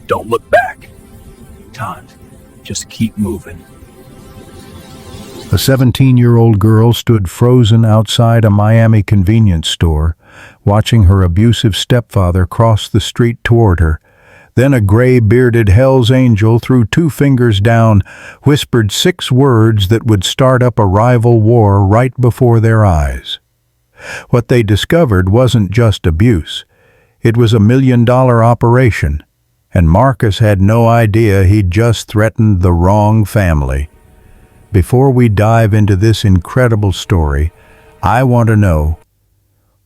Don't look back. Can't. Just keep moving. A 17-year-old girl stood frozen outside a Miami convenience store, watching her abusive stepfather cross the street toward her. Then a gray-bearded Hell's Angel threw 2 fingers down, whispered 6 words that would start up a rival war right before their eyes. What they discovered wasn't just abuse. It was a $1 million operation, and Marcus had no idea he'd just threatened the wrong family. Before we dive into this incredible story, I want to know,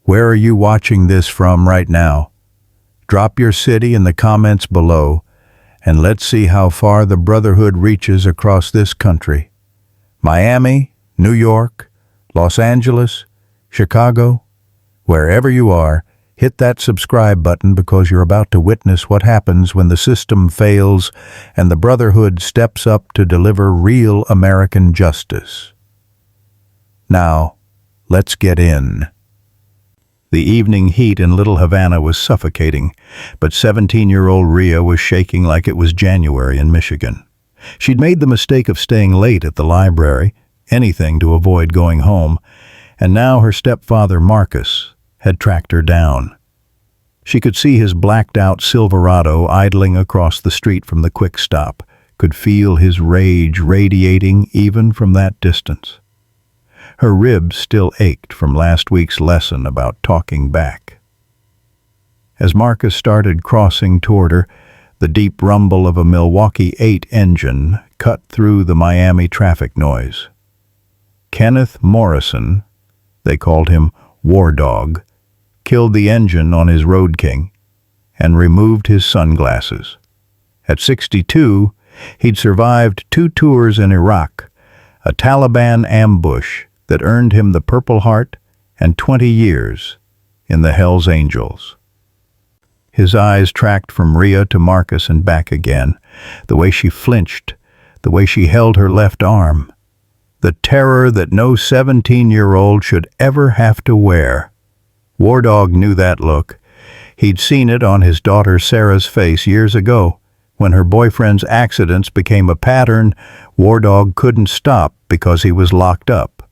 where are you watching this from right now? Drop your city in the comments below, and let's see how far the Brotherhood reaches across this country. Miami, New York, Los Angeles, Chicago, wherever you are, hit that subscribe button because you're about to witness what happens when the system fails and the Brotherhood steps up to deliver real American justice. Now, let's get in. The evening heat in Little Havana was suffocating, but 17-year-old Rhea was shaking like it was January in Michigan. She'd made the mistake of staying late at the library, anything to avoid going home, and now her stepfather Marcus had tracked her down. She could see his blacked-out Silverado idling across the street from the quick stop, could feel his rage radiating even from that distance. Her ribs still ached from last week's lesson about talking back. As Marcus started crossing toward her, the deep rumble of a Milwaukee 8 engine cut through the Miami traffic noise. Kenneth Morrison, they called him War Dog, killed the engine on his Road King and removed his sunglasses. At 62, he'd survived 2 tours in Iraq, a Taliban ambush that earned him the Purple Heart and 20 years in the Hell's Angels. His eyes tracked from Rhea to Marcus and back again, the way she flinched, the way she held her left arm, the terror that no 17-year-old should ever have to wear. War Dog knew that look. He'd seen it on his daughter Sarah's face years ago. When her boyfriend's accidents became a pattern, War Dog couldn't stop because he was locked up.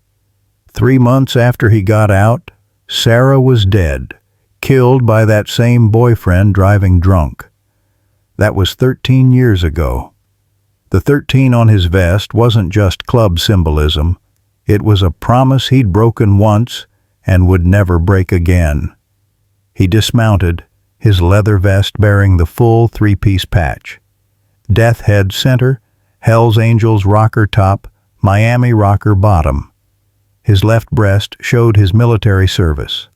3 months after he got out, Sarah was dead, killed by that same boyfriend driving drunk. That was 13 years ago. The 13 on his vest wasn't just club symbolism. It was a promise he'd broken once and would never break again. He dismounted, his leather vest bearing the full 3-piece patch. Death Head center, Hell's Angels rocker top, Miami rocker bottom. His left breast showed his military service.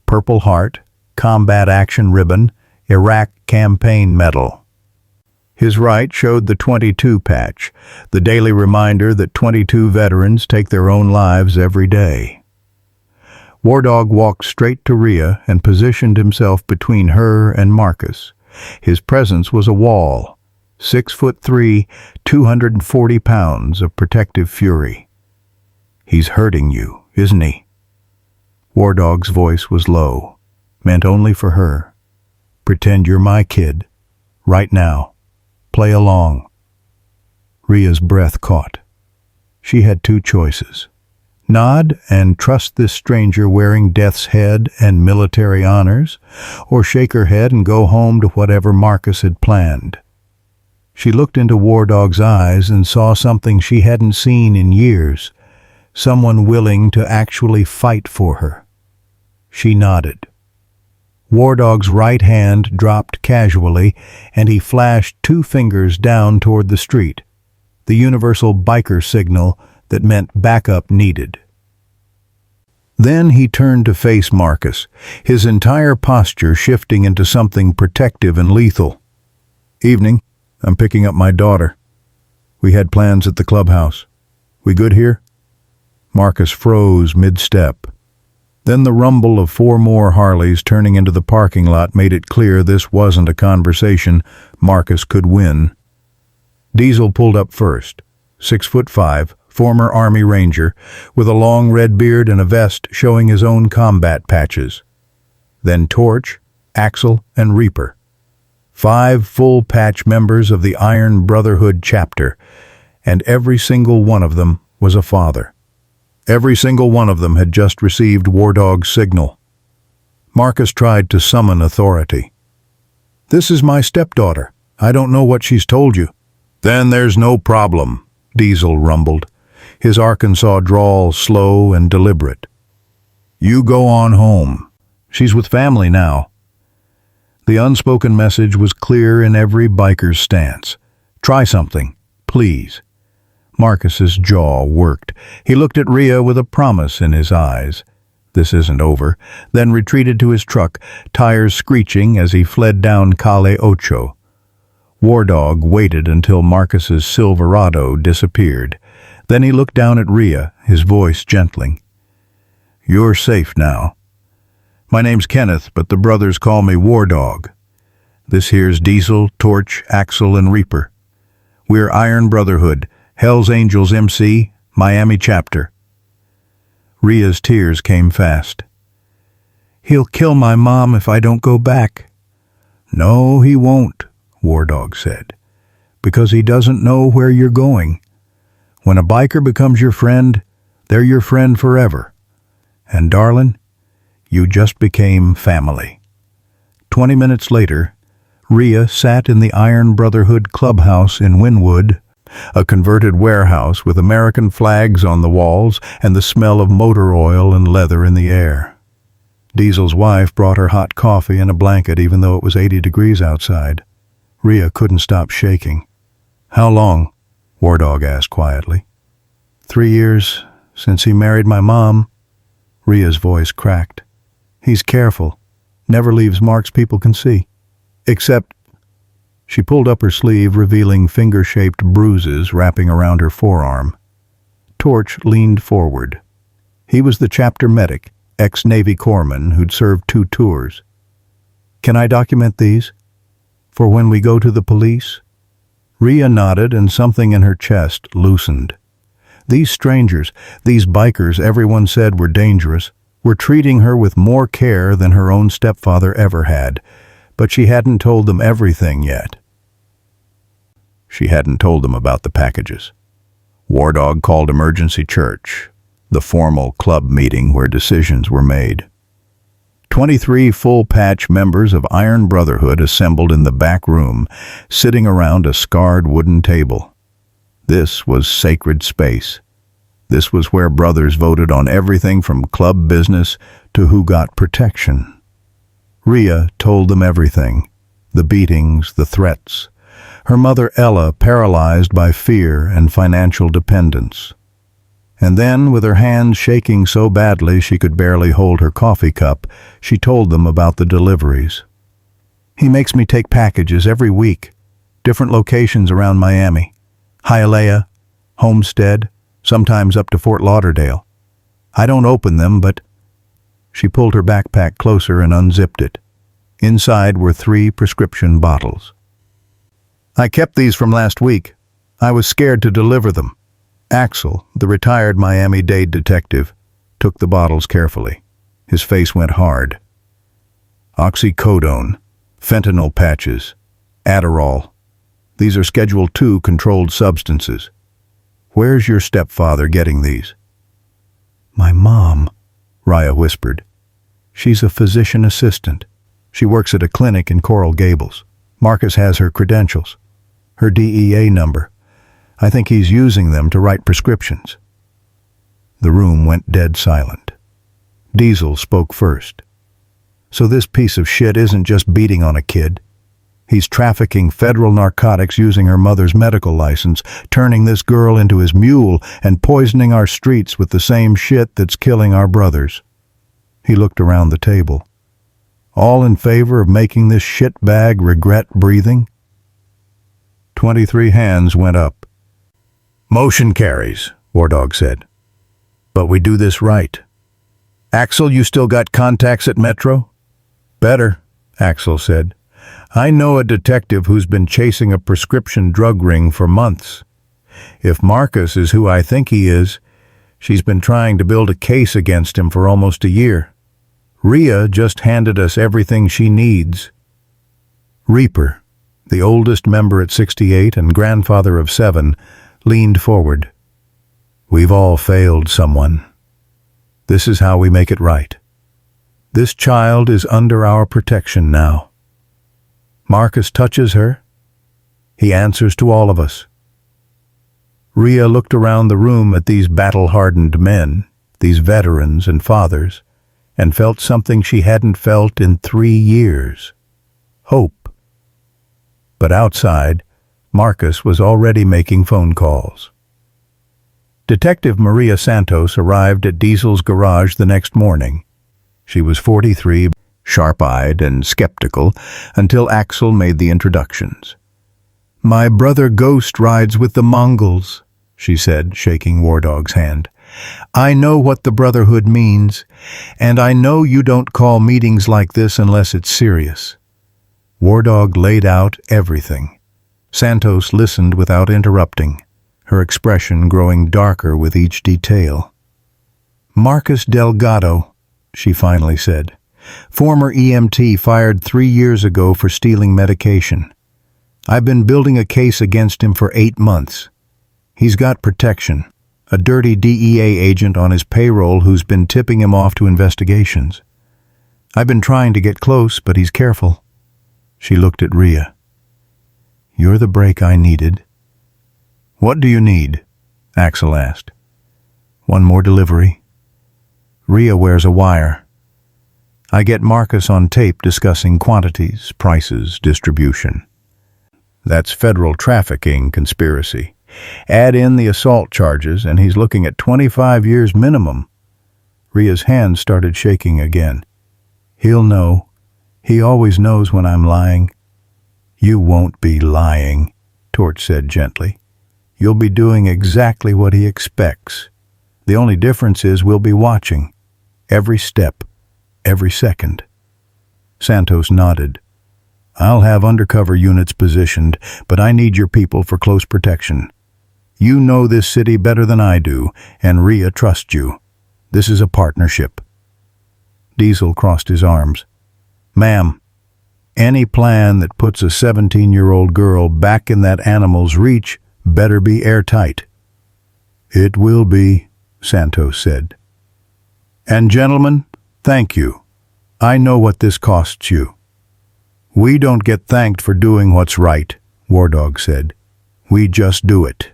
Purple Heart, Combat Action Ribbon, Iraq Campaign Medal. His right showed the 22 patch, the daily reminder that 22 veterans take their own lives every day. War Dog walked straight to Rhea and positioned himself between her and Marcus. His presence was a wall, 6'3", 240 pounds of protective fury. "He's hurting you, isn't he?" War Dog's voice was low, meant only for her. "Pretend you're my kid, right now. Play along." Rhea's breath caught. She had 2 choices. Nod and trust this stranger wearing Death's Head and military honors, or shake her head and go home to whatever Marcus had planned. She looked into War Dog's eyes and saw something she hadn't seen in years, someone willing to actually fight for her. She nodded. War Dog's right hand dropped casually, and he flashed 2 fingers down toward the street, the universal biker signal that meant backup needed. Then he turned to face Marcus, his entire posture shifting into something protective and lethal. "Evening. I'm picking up my daughter. We had plans at the clubhouse. We good here?" Marcus froze mid-step. Then the rumble of 4 more Harleys turning into the parking lot made it clear this wasn't a conversation Marcus could win. Diesel pulled up first, 6'5", former Army Ranger, with a long red beard and a vest showing his own combat patches. Then Torch, Axel, and Reaper. 5 full-patch members of the Iron Brotherhood chapter, and every single one of them was a father. Every single one of them had just received War Dog's signal. Marcus tried to summon authority. "This is my stepdaughter. I don't know what she's told you." "Then there's no problem," Diesel rumbled, his Arkansas drawl slow and deliberate. "You go on home. She's with family now." The unspoken message was clear in every biker's stance. "Try something, please." Marcus's jaw worked. He looked at Rhea with a promise in his eyes. "This isn't over," then retreated to his truck, tires screeching as he fled down Calle Ocho. War Dog waited until Marcus's Silverado disappeared. Then he looked down at Rhea, his voice gentling. "You're safe now. My name's Kenneth, but the brothers call me War Dog. This here's Diesel, Torch, Axel, and Reaper. We're Iron Brotherhood, Hell's Angels MC, Miami chapter." Rhea's tears came fast. "He'll kill my mom if I don't go back." "No, he won't," War Dog said, "because he doesn't know where you're going. When a biker becomes your friend, they're your friend forever. And darling, you just became family." 20 minutes later, Rhea sat in the Iron Brotherhood clubhouse in Wynwood, a converted warehouse with American flags on the walls and the smell of motor oil and leather in the air. Diesel's wife brought her hot coffee and a blanket even though it was 80 degrees outside. Rhea couldn't stop shaking. "How long?" War Dog asked quietly. 3 years since he married my mom." Rhea's voice cracked. "He's careful, never leaves marks people can see. Except..." She pulled up her sleeve, revealing finger-shaped bruises wrapping around her forearm. Torch leaned forward. He was the chapter medic, ex-Navy corpsman who'd served 2 tours. "Can I document these? For when we go to the police?" Rhea nodded, and something in her chest loosened. These strangers, these bikers everyone said were dangerous, were treating her with more care than her own stepfather ever had, but she hadn't told them everything yet. She hadn't told them about the packages. War Dog called emergency church, the formal club meeting where decisions were made. 23 full-patch members of Iron Brotherhood assembled in the back room, sitting around a scarred wooden table. This was sacred space. This was where brothers voted on everything from club business to who got protection. Rhea told them everything, the beatings, the threats. Her mother Ella paralyzed by fear and financial dependence. And then, with her hands shaking so badly she could barely hold her coffee cup, she told them about the deliveries. "He makes me take packages every week, different locations around Miami. Hialeah, Homestead, sometimes up to Fort Lauderdale. I don't open them, but..." She pulled her backpack closer and unzipped it. Inside were 3 prescription bottles. "I kept these from last week. I was scared to deliver them." Axel, the retired Miami-Dade detective, took the bottles carefully. His face went hard. "Oxycodone, fentanyl patches, Adderall. These are Schedule II controlled substances. Where's your stepfather getting these?" "My mom," Rhea whispered. "She's a physician assistant. She works at a clinic in Coral Gables. Marcus has her credentials, her DEA number. I think he's using them to write prescriptions." The room went dead silent. Diesel spoke first. "So this piece of shit isn't just beating on a kid. He's trafficking federal narcotics using her mother's medical license, turning this girl into his mule, and poisoning our streets with the same shit that's killing our brothers." He looked around the table. "All in favor of making this shitbag regret breathing?" 23 hands went up. "Motion carries," War Dog said. "But we do this right. Axel, you still got contacts at Metro?" "Better," Axel said. "I know a detective who's been chasing a prescription drug ring for months. If Marcus is who I think he is, she's been trying to build a case against him for almost a year. Rhea just handed us everything she needs." "Reaper," the oldest member at 68 and grandfather of 7, leaned forward. "We've all failed someone. This is how we make it right. This child is under our protection now." Marcus touches her. He answers to all of us. Rhea looked around the room at these battle-hardened men, these veterans and fathers, and felt something she hadn't felt in 3 years. Hope. But outside, Marcus was already making phone calls. Detective Maria Santos arrived at Diesel's garage the next morning. She was 43, sharp-eyed and skeptical, until Axel made the introductions. "My brother Ghost rides with the Mongols," she said, shaking War Dog's hand. "I know what the Brotherhood means, and I know you don't call meetings like this unless it's serious." War Dog laid out everything. Santos listened without interrupting, her expression growing darker with each detail. "Marcus Delgado," she finally said. "Former EMT fired 3 years ago for stealing medication. I've been building a case against him for 8 months. He's got protection, a dirty DEA agent on his payroll who's been tipping him off to investigations. I've been trying to get close, but he's careful." She looked at Rhea. "You're the break I needed." "What do you need?" Axel asked. "One more delivery. Rhea wears a wire. I get Marcus on tape discussing quantities, prices, distribution. That's federal trafficking conspiracy. Add in the assault charges, and he's looking at 25 years minimum." Rhea's hand started shaking again. "He'll know. He always knows when I'm lying." "You won't be lying," Torch said gently. "You'll be doing exactly what he expects. The only difference is we'll be watching. Every step, every second." Santos nodded. "I'll have undercover units positioned, but I need your people for close protection. You know this city better than I do, and Rhea trusts you. This is a partnership." Diesel crossed his arms. "Ma'am, any plan that puts a 17-year-old girl back in that animal's reach better be airtight." "It will be," Santos said. "And gentlemen, thank you. I know what this costs you." "We don't get thanked for doing what's right," War Dog said. "We just do it."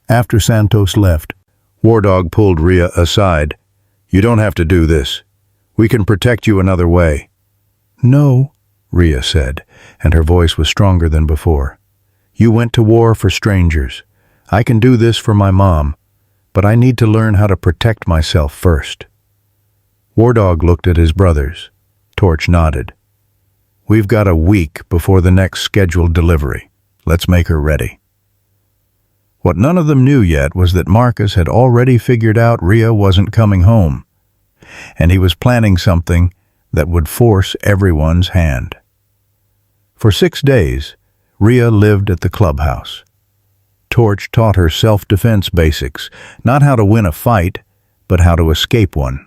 After Santos left, War Dog pulled Rhea aside. "You don't have to do this. We can protect you another way." "No," Rhea said, and her voice was stronger than before. "You went to war for strangers. I can do this for my mom, but I need to learn how to protect myself first." War Dog looked at his brothers. Torch nodded. "We've got a week before the next scheduled delivery. Let's make her ready." What none of them knew yet was that Marcus had already figured out Rhea wasn't coming home, and he was planning something that would force everyone's hand. For 6 days, Rhea lived at the clubhouse. Torch taught her self-defense basics, not how to win a fight, but how to escape one.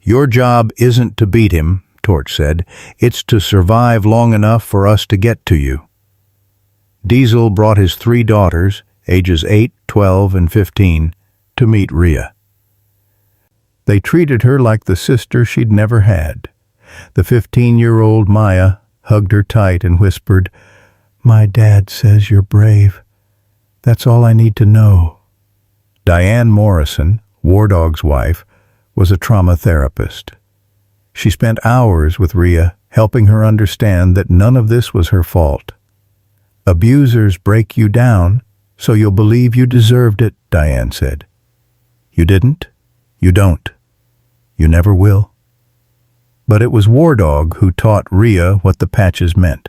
"Your job isn't to beat him," Torch said. "It's to survive long enough for us to get to you." Diesel brought his 3 daughters, ages 8, 12, and 15, to meet Rhea. They treated her like the sister she'd never had. The 15-year-old Maya hugged her tight and whispered, "My dad says you're brave. That's all I need to know." Diane Morrison, War Dog's wife, was a trauma therapist. She spent hours with Rhea, helping her understand that none of this was her fault. "Abusers break you down, so you'll believe you deserved it," Diane said. "You didn't. You don't. You never will." But it was War Dog who taught Rhea what the patches meant.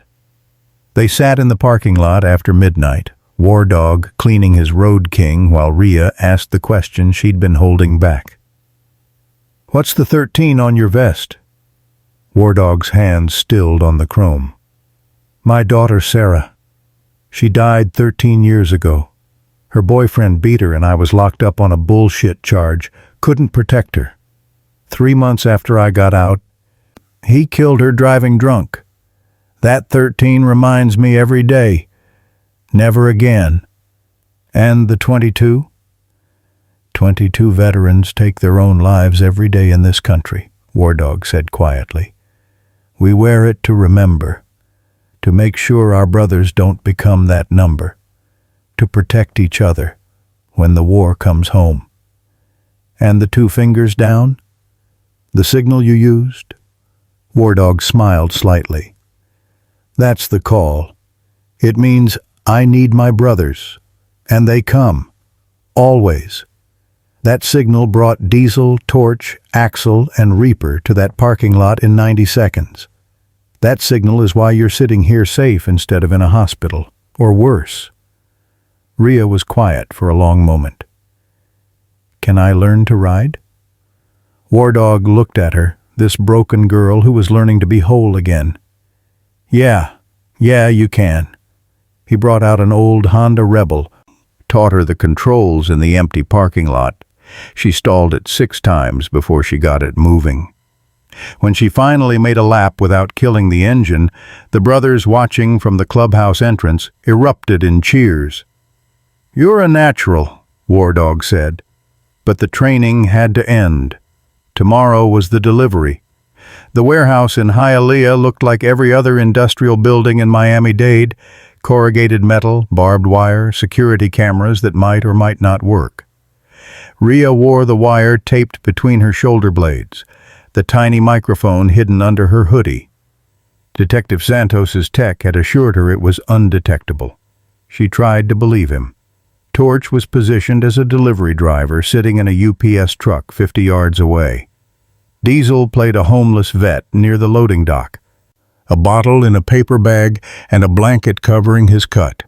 They sat in the parking lot after midnight, War Dog cleaning his Road King while Rhea asked the question she'd been holding back. "What's the 13 on your vest?" War Dog's hand stilled on the chrome. "My daughter Sarah. She died 13 years ago. Her boyfriend beat her and I was locked up on a bullshit charge. Couldn't protect her. 3 months after I got out, he killed her driving drunk. That 13 reminds me every day. Never again. And the 22? 22 veterans take their own lives every day in this country, War Dog said quietly. We wear it to remember, to make sure our brothers don't become that number, to protect each other when the war comes home. And the 2 fingers down? The signal you used? War Dog smiled slightly. That's the call. It means I need my brothers, and they come, always. That signal brought Diesel, Torch, Axel, and Reaper to that parking lot in 90 seconds. That signal is why you're sitting here safe instead of in a hospital, or worse. Rhea was quiet for a long moment. Can I learn to ride? War Dog looked at her, this broken girl who was learning to be whole again. Yeah, you can. He brought out an old Honda Rebel, taught her the controls in the empty parking lot. She stalled it 6 times before she got it moving. When she finally made a lap without killing the engine, the brothers watching from the clubhouse entrance erupted in cheers. You're a natural, War Dog said. But the training had to end. Tomorrow was the delivery. The warehouse in Hialeah looked like every other industrial building in Miami-Dade, corrugated metal, barbed wire, security cameras that might or might not work. Rhea wore the wire taped between her shoulder blades, the tiny microphone hidden under her hoodie. Detective Santos's tech had assured her it was undetectable. She tried to believe him. Torch was positioned as a delivery driver sitting in a UPS truck 50 yards away. Diesel played a homeless vet near the loading dock, a bottle in a paper bag and a blanket covering his cut.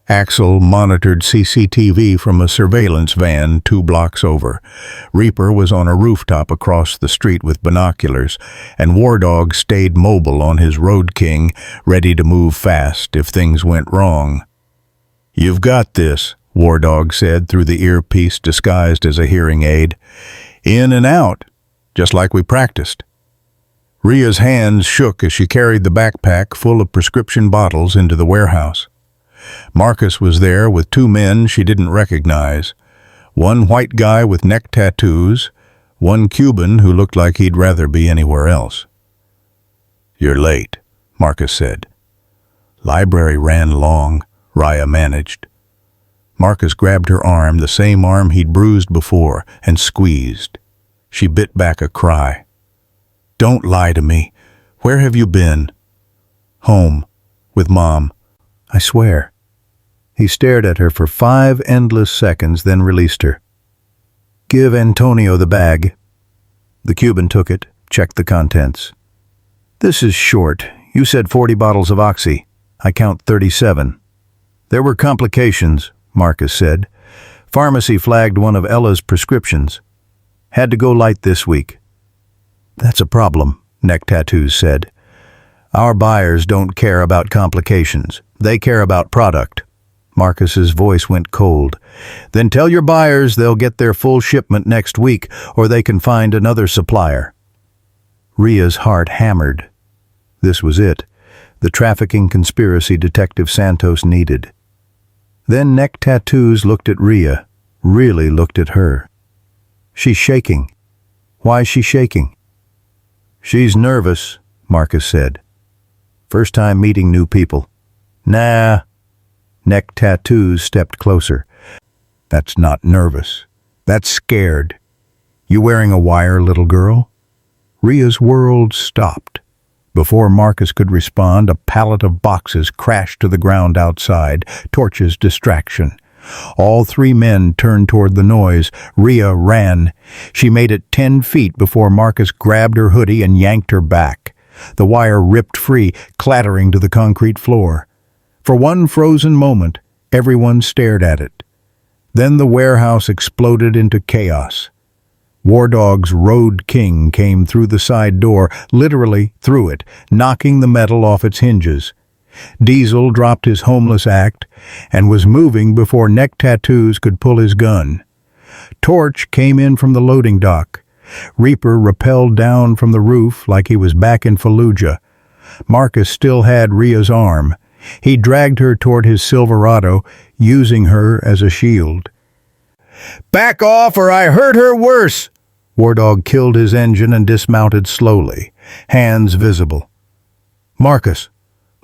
Axel monitored CCTV from a surveillance van 2 blocks over. Reaper was on a rooftop across the street with binoculars, and War Dog stayed mobile on his Road King, ready to move fast if things went wrong. You've got this, War Dog said through the earpiece disguised as a hearing aid. In and out, just like we practiced. Rhea's hands shook as she carried the backpack full of prescription bottles into the warehouse. Marcus was there with 2 men she didn't recognize. One white guy with neck tattoos, one Cuban who looked like he'd rather be anywhere else. You're late, Marcus said. Library ran long, Rhea managed. Marcus grabbed her arm, the same arm he'd bruised before, and squeezed. She bit back a cry. Don't lie to me. Where have you been? Home, with Mom. I swear. He stared at her for 5 endless seconds, then released her. Give Antonio the bag. The Cuban took it, checked the contents. This is short. You said 40 bottles of Oxy. I count 37. There were complications, Marcus said. Pharmacy flagged one of Ella's prescriptions. Had to go light this week. That's a problem, Neck Tattoos said. Our buyers don't care about complications. They care about product. Marcus's voice went cold. Then tell your buyers they'll get their full shipment next week, or they can find another supplier. Rhea's heart hammered. This was it, the trafficking conspiracy Detective Santos needed. Then Neck Tattoos looked at Rhea, really looked at her. She's shaking. Why's she shaking? She's nervous, Marcus said. First time meeting new people. Nah. Neck Tattoos stepped closer. That's not nervous. That's scared. You wearing a wire, little girl? Rhea's world stopped. Before Marcus could respond, a pallet of boxes crashed to the ground outside, Torch's distraction. All 3 men turned toward the noise. Rhea ran. She made it 10 feet before Marcus grabbed her hoodie and yanked her back. The wire ripped free, clattering to the concrete floor. For one frozen moment, everyone stared at it. Then the warehouse exploded into chaos. War Dog's Road King came through the side door, literally through it, knocking the metal off its hinges. Diesel dropped his homeless act and was moving before Neck Tattoos could pull his gun. Torch came in from the loading dock. Reaper rappelled down from the roof like he was back in Fallujah. Marcus still had Rhea's arm. He dragged her toward his Silverado, using her as a shield. "Back off or I hurt her worse!" War Dog killed his engine and dismounted slowly, hands visible. "Marcus,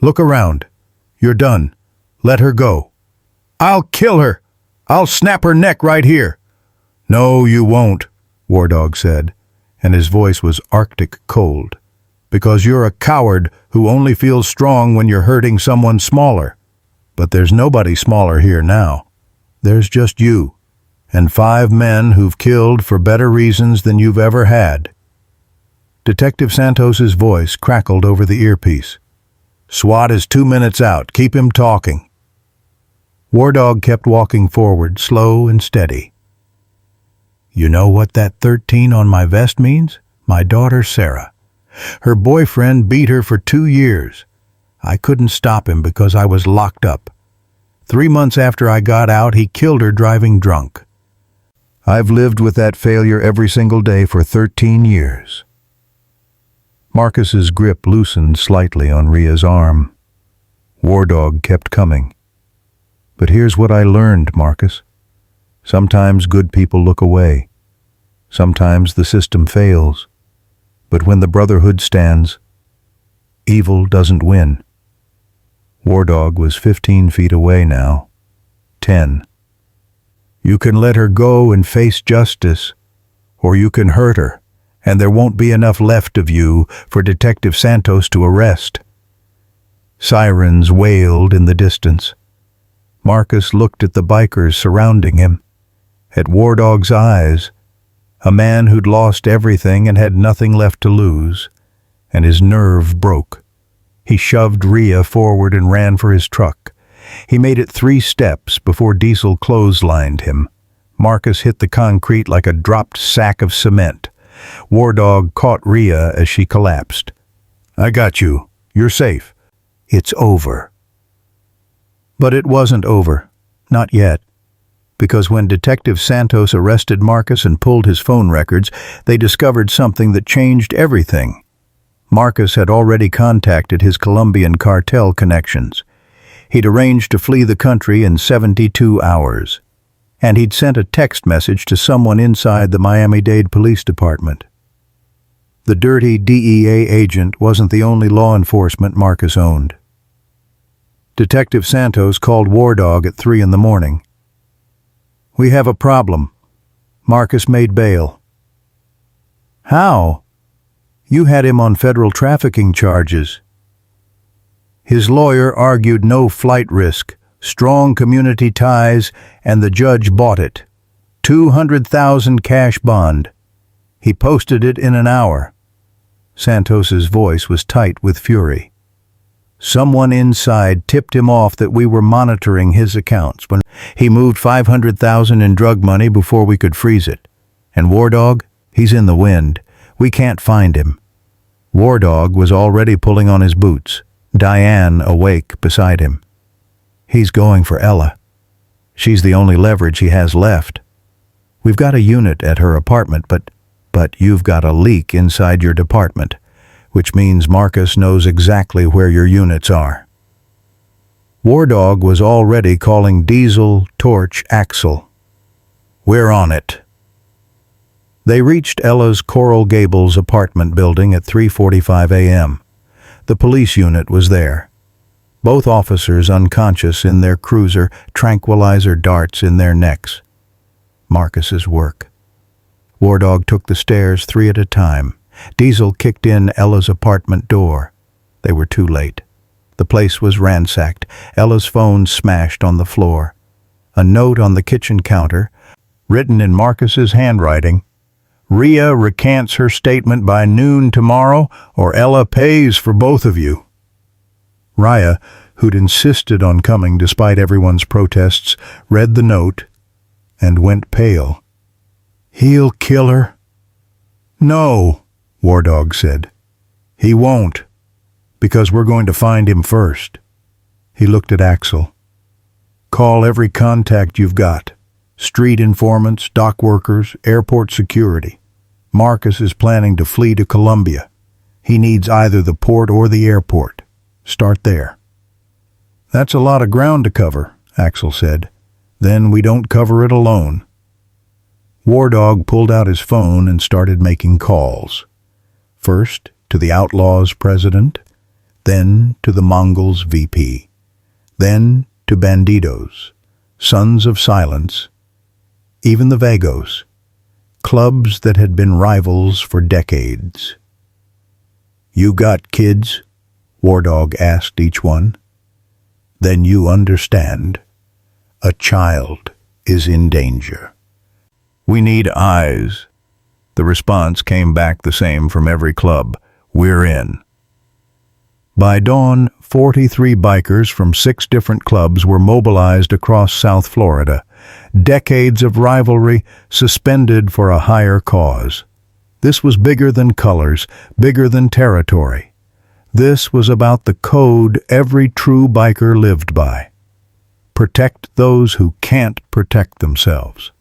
look around. You're done. Let her go." "I'll kill her. I'll snap her neck right here." "No, you won't," War Dog said, and his voice was arctic cold. "Because you're a coward who only feels strong when you're hurting someone smaller. But there's nobody smaller here now. There's just you, and 5 men who've killed for better reasons than you've ever had." Detective Santos's voice crackled over the earpiece. "SWAT is 2 minutes out. Keep him talking." War Dog kept walking forward, slow and steady. "You know what that 13 on my vest means? My daughter Sarah. Her boyfriend beat her for 2 years. I couldn't stop him because I was locked up. 3 months after I got out, he killed her driving drunk. I've lived with that failure every single day for 13 years. Marcus's grip loosened slightly on Rhea's arm. War Dog kept coming. "But here's what I learned, Marcus. Sometimes good people look away. Sometimes the system fails. But when the Brotherhood stands, evil doesn't win." War Dog was 15 feet away now. 10. "You can let her go and face justice, or you can hurt her, and there won't be enough left of you for Detective Santos to arrest." Sirens wailed in the distance. Marcus looked at the bikers surrounding him, at War Dog's eyes, a man who'd lost everything and had nothing left to lose, and his nerve broke. He shoved Rhea forward and ran for his truck. He made it 3 steps before Diesel clotheslined him. Marcus hit the concrete like a dropped sack of cement. War Dog caught Rhea as she collapsed. "I got you. You're safe. It's over." But it wasn't over. Not yet. Because when Detective Santos arrested Marcus and pulled his phone records, they discovered something that changed everything. Marcus had already contacted his Colombian cartel connections. He'd arranged to flee the country in 72 hours. And he'd sent a text message to someone inside the Miami-Dade Police Department. The dirty DEA agent wasn't the only law enforcement Marcus owned. Detective Santos called War Dog at 3 in the morning. "We have a problem. Marcus made bail." "How? You had him on federal trafficking charges." His lawyer argued no flight risk, strong community ties, and the judge bought it. 200,000 cash bond. He posted it in an hour. Santos's voice was tight with fury. "Someone inside tipped him off that we were monitoring his accounts when he moved 500,000 in drug money before we could freeze it. And War Dog, he's in the wind. We can't find him." War Dog was already pulling on his boots, Diane awake beside him. "He's going for Ella. She's the only leverage he has left. We've got a unit at her apartment, but you've got a leak inside your department, which means Marcus knows exactly where your units are." War Dog was already calling Diesel, Torch, Axel. "We're on it." They reached Ella's Coral Gables apartment building at 3:45 a.m. The police unit was there. Both officers unconscious in their cruiser, tranquilizer darts in their necks. Marcus's work. War Dog took the stairs 3 at a time. Diesel kicked in Ella's apartment door. They were too late. The place was ransacked. Ella's phone smashed on the floor. A note on the kitchen counter, written in Marcus's handwriting. "Rhea recants her statement by noon tomorrow, or Ella pays for both of you." Rhea, who'd insisted on coming despite everyone's protests, read the note and went pale. "He'll kill her?" "No," War Dog said. "He won't, because we're going to find him first." He looked at Axel. "Call every contact you've got. Street informants, dock workers, airport security. Marcus is planning to flee to Colombia. He needs either the port or the airport. Start there. That's a lot of ground to cover, Axel said. Then we don't cover it alone. War Dog pulled out his phone and started making calls. First to the Outlaws' president, then to the Mongols' VP, then to Bandidos, Sons of Silence, even the Vagos, clubs that had been rivals for decades. You got kids? War Dog asked each one. Then you understand. A child is in danger. We need eyes. The response came back the same from every club. We're in. By dawn, 43 bikers from 6 different clubs were mobilized across South Florida. Decades of rivalry suspended for a higher cause. This was bigger than colors, bigger than territory. This was about the code every true biker lived by. Protect those who can't protect themselves.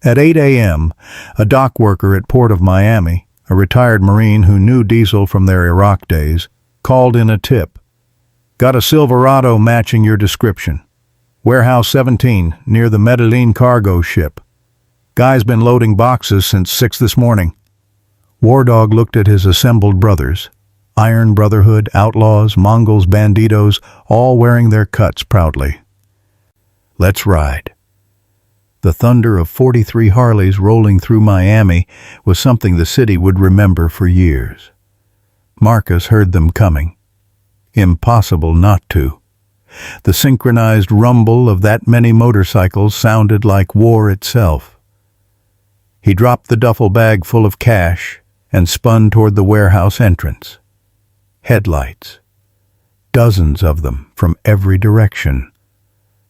At 8 a.m., a dock worker at Port of Miami, a retired Marine who knew Diesel from their Iraq days, called in a tip. Got a Silverado matching your description. Warehouse 17, near the Medellin cargo ship. Guy's been loading boxes since 6 this morning. War Dog looked at his assembled brothers. Iron Brotherhood, Outlaws, Mongols, Bandidos, all wearing their cuts proudly. Let's ride. The thunder of 43 Harleys rolling through Miami was something the city would remember for years. Marcus heard them coming. Impossible not to. The synchronized rumble of that many motorcycles sounded like war itself. He dropped the duffel bag full of cash and spun toward the warehouse entrance. Headlights. Dozens of them from every direction.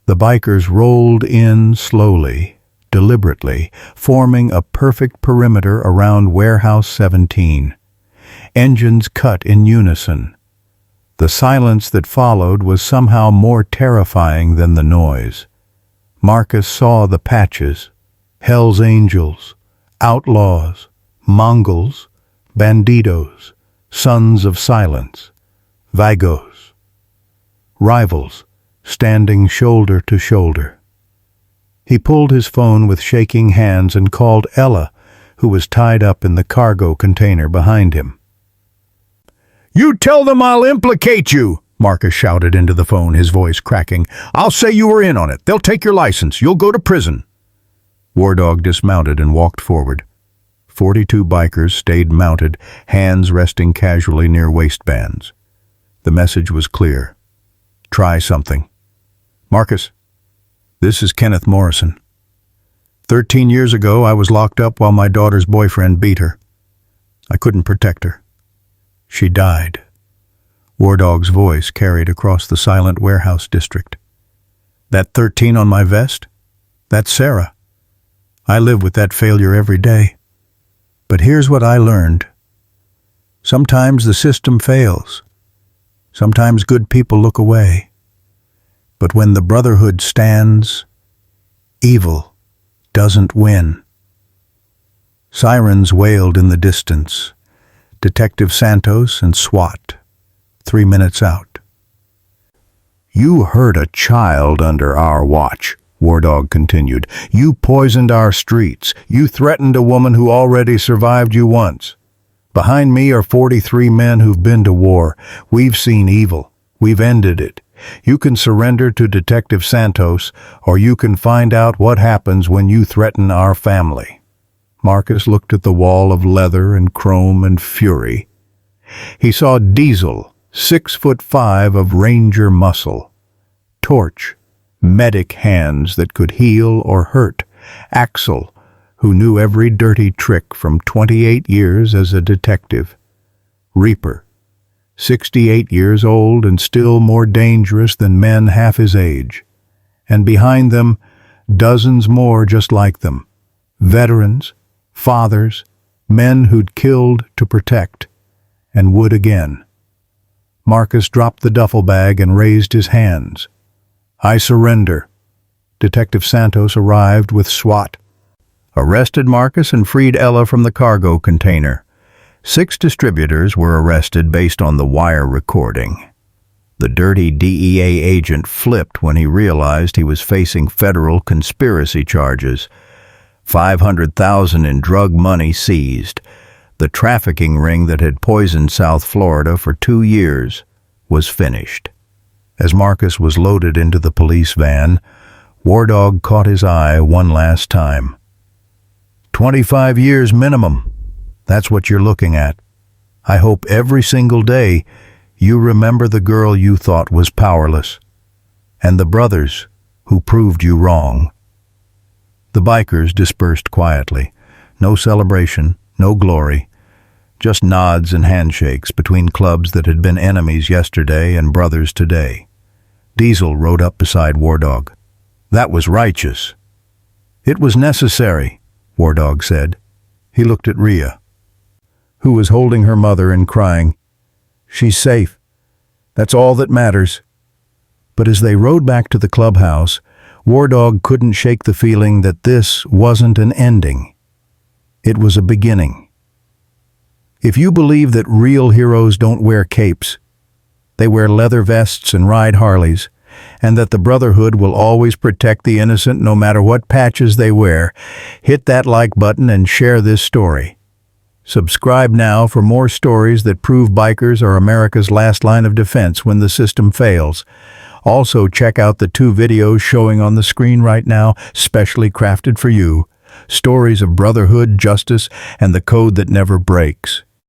The bikers rolled in slowly, deliberately, forming a perfect perimeter around Warehouse 17. Engines cut in unison. The silence that followed was somehow more terrifying than the noise. Marcus saw the patches. Hell's Angels, Outlaws, Mongols, Bandidos, Sons of Silence, Vagos. Rivals, standing shoulder to shoulder. He pulled his phone with shaking hands and called Ella, who was tied up in the cargo container behind him. "You tell them I'll implicate you," Marcus shouted into the phone, his voice cracking. "I'll say you were in on it. They'll take your license. You'll go to prison." War Dog dismounted and walked forward. 42 bikers stayed mounted, hands resting casually near waistbands. The message was clear. Try something. "Marcus, this is Kenneth Morrison. 13 years ago, I was locked up while my daughter's boyfriend beat her. I couldn't protect her. She died." War Dog's voice carried across the silent warehouse district. "That 13 on my vest? That's Sarah. I live with that failure every day. But here's what I learned. Sometimes the system fails. Sometimes good people look away. But when the Brotherhood stands, evil doesn't win." Sirens wailed in the distance. Detective Santos and SWAT, 3 minutes out. "You hurt a child under our watch," War Dog continued. "You poisoned our streets. You threatened a woman who already survived you once. Behind me are 43 men who've been to war. We've seen evil. We've ended it. You can surrender to Detective Santos, or you can find out what happens when you threaten our family." Marcus looked at the wall of leather and chrome and fury. He saw Diesel, 6'5" of Ranger muscle. Torch, medic hands that could heal or hurt. Axel, who knew every dirty trick from 28 years as a detective. Reaper, 68 years old and still more dangerous than men half his age. And behind them, dozens more just like them. Veterans, fathers, men who'd killed to protect, and would again. Marcus dropped the duffel bag and raised his hands. "I surrender." Detective Santos arrived with SWAT. Arrested Marcus and freed Ella from the cargo container. 6 distributors were arrested based on the wire recording. The dirty DEA agent flipped when he realized he was facing federal conspiracy charges. $500,000 in drug money seized. The trafficking ring that had poisoned South Florida for 2 years was finished. As Marcus was loaded into the police van, War Dog caught his eye one last time. 25 years minimum. That's what you're looking at. I hope every single day you remember the girl you thought was powerless, and the brothers who proved you wrong. The bikers dispersed quietly. No celebration, no glory, just nods and handshakes between clubs that had been enemies yesterday and brothers today. Diesel rode up beside War Dog. That was righteous. It was necessary, War Dog said. He looked at Rhea, who was holding her mother and crying. She's safe. That's all that matters. But as they rode back to the clubhouse, War Dog couldn't shake the feeling that this wasn't an ending. It was a beginning. If you believe that real heroes don't wear capes, they wear leather vests and ride Harleys, and that the Brotherhood will always protect the innocent no matter what patches they wear, hit that like button and share this story. Subscribe now for more stories that prove bikers are America's last line of defense when the system fails. Also, check out the 2 videos showing on the screen right now, specially crafted for you. Stories of brotherhood, justice, and the code that never breaks.